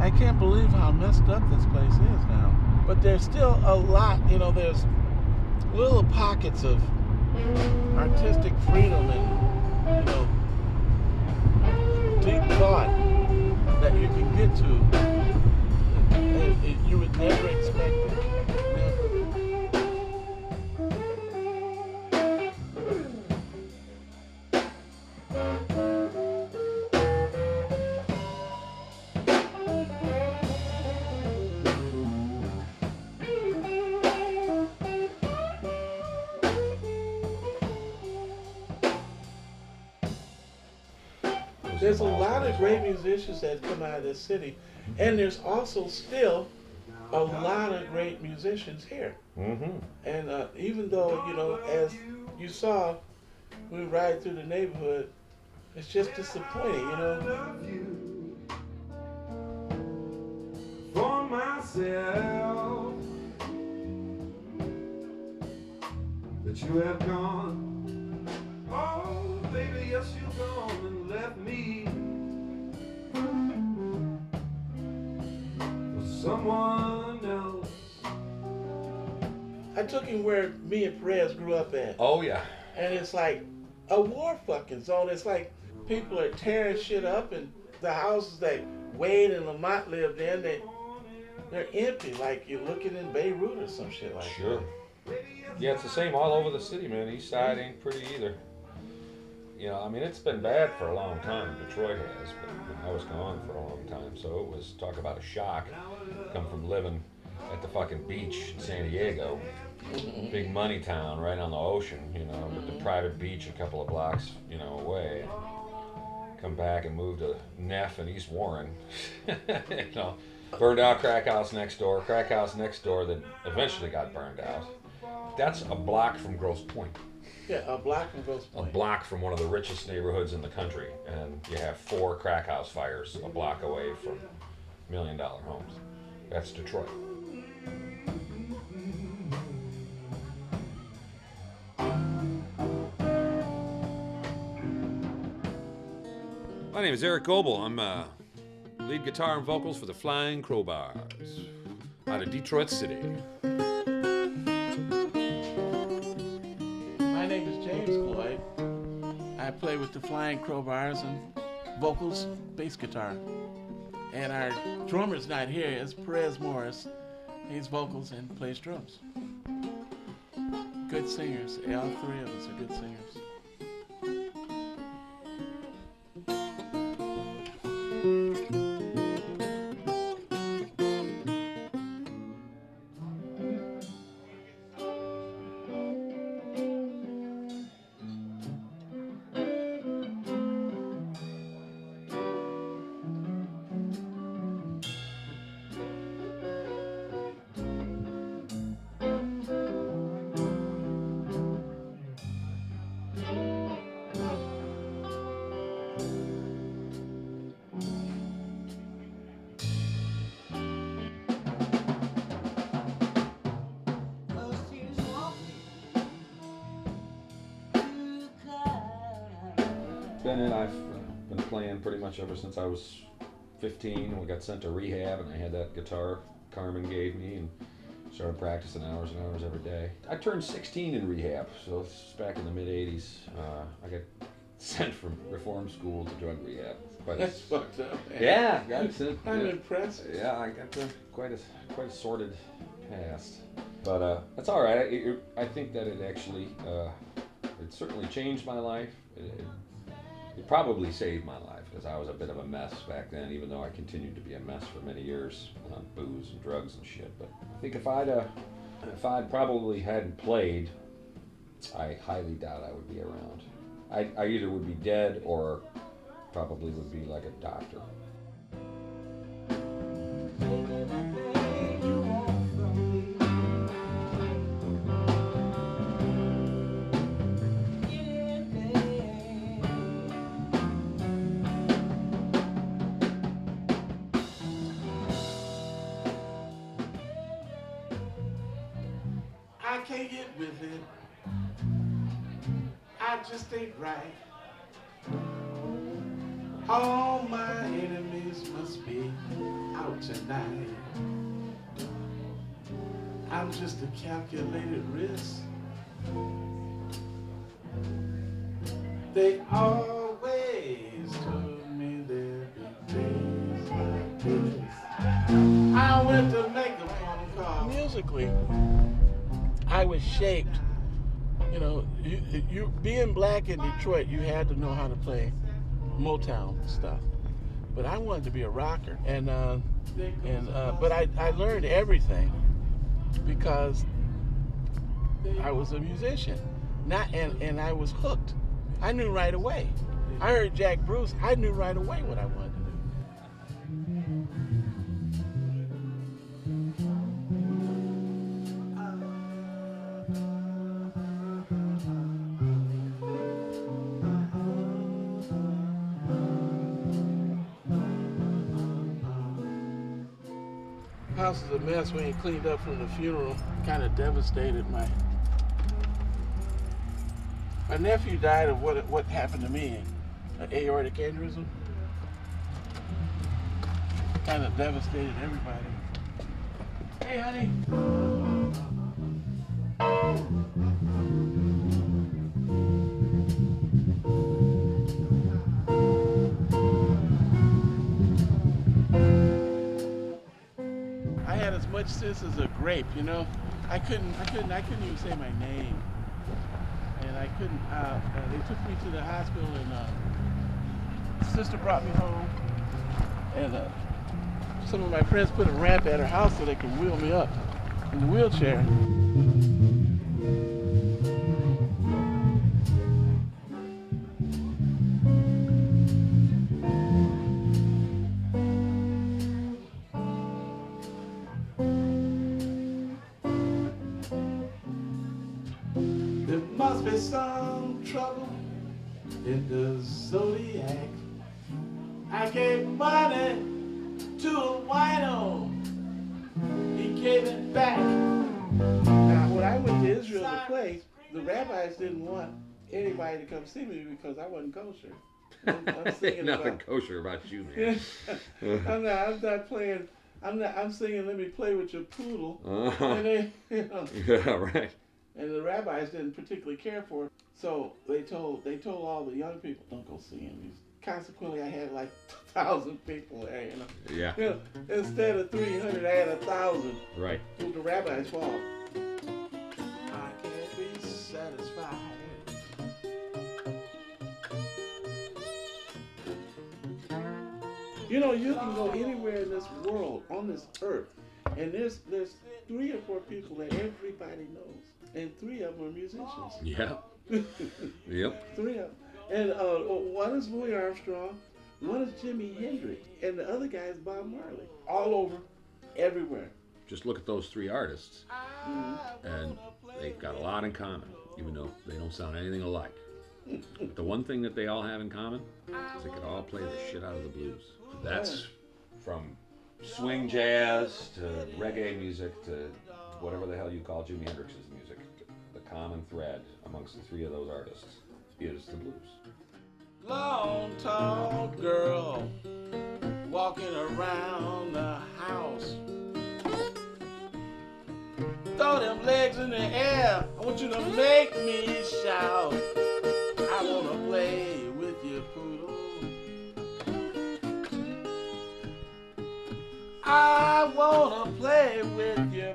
I can't believe how messed up this place is now. But there's still a lot, there's little pockets of artistic freedom and, deep thought that you can get to. You would never expect it. Never. There's a lot of great musicians that come out of this city, and there's also still a lot of great musicians here. Mm-hmm. And even though, as you saw, we ride through the neighborhood, it's just disappointing. For myself, that you have gone. Oh, baby, yes, you've gone and left me for someone else. I took him where me and Perez grew up at. Oh yeah. And it's like a war fucking zone. It's like people are tearing shit up, and the houses that Wade and Lamont lived in, they're empty. Like you're looking in Beirut or some shit like Sure. Yeah, it's the same all over the city, man. East side ain't pretty either. I mean, it's been bad for a long time. Detroit has, but I was gone for a long time, so it was, talk about a shock. Come from living at the fucking beach in San Diego, big money town right on the ocean, with the private beach a couple of blocks, away. Come back and move to Neff and East Warren. Burned out crack house next door that eventually got burned out. That's a block from Grosse Pointe. Yeah, a block from Grosse A Pointe. block from one of the richest neighborhoods in the country, and you have 4 crack house fires a block away from $1 million homes. That's Detroit. My name is Eric Goebel. I'm lead guitar and vocals for the Flying Crowbars out of Detroit City. My name is James Floyd. I play with the Flying Crowbars and vocals, bass guitar. And our drummer's not here. It's Perez Morris. He's vocals and plays drums. Good singers. All 3 of us are good singers. I've been playing pretty much ever since I was 15. We got sent to rehab, and I had that guitar Carmen gave me, and started practicing hours and hours every day. I turned 16 in rehab, so it's back in the mid '80s. I got sent from reform school to drug rehab. That's fucked up, man. Yeah, got sent. I'm impressed. Yeah, I got quite a sordid past, but that's all right. I think that it actually it certainly changed my life. It probably saved my life, because I was a bit of a mess back then, even though I continued to be a mess for many years on booze and drugs and shit. But I think if I'd probably hadn't played, I highly doubt I would be around. I either would be dead or probably would be like a doctor. I can't get with it. I just ain't right. All my enemies must be out tonight. I'm just a calculated risk. They always told me there'd be days like this. I went to make a phone call. Musically, I was shaped. You know, you being black in Detroit, you had to know how to play Motown stuff. But I wanted to be a rocker, but I learned everything because I was a musician, and I was hooked. I knew right away. I heard Jack Bruce. I knew right away what I wanted to do. House is a mess. We ain't cleaned up from the funeral. Kind of devastated. My nephew died of what happened to me, an aortic aneurysm. Kind of devastated everybody. Hey, honey. I had as much sense as a grape, you know. I couldn't even say my name, and I couldn't. They took me to the hospital, and sister brought me home, and some of my friends put a ramp at her house so they could wheel me up in the wheelchair. There must be some trouble in the Zodiac. I gave money to a wino. He gave it back. Now, when I went to Israel to play, the rabbis didn't want anybody to come see me because I wasn't kosher. I'm singing Nothing kosher about you, man. I'm not playing. I'm singing "Let Me Play with Your Poodle," and they, Yeah, right. And the rabbis didn't particularly care for it, so they told all the young people, don't go see him. Consequently, I had like 1,000 people there. Yeah. You know, instead of 300, I had 1,000. Right. It was the rabbi's fault. I can't be satisfied. You know, you can go anywhere in this world, on this earth, and there's 3 or 4 people that everybody knows, and 3 of them are musicians. Yeah. Yep. 3 of them. And one is Louis Armstrong, one is Jimi Hendrix, and the other guy is Bob Marley. All over, everywhere. Just look at those 3 artists, and they've got a lot in common, even though they don't sound anything alike. But the one thing that they all have in common is they could all play the shit out of the blues. That's from swing jazz to reggae music to whatever the hell you call Jimi Hendrix's music. The common thread amongst the 3 of those artists is the blues. Long, tall girl walking around the house. Throw them legs in the air. I want you to make me shout. I want to play with your poodle. I want to play with your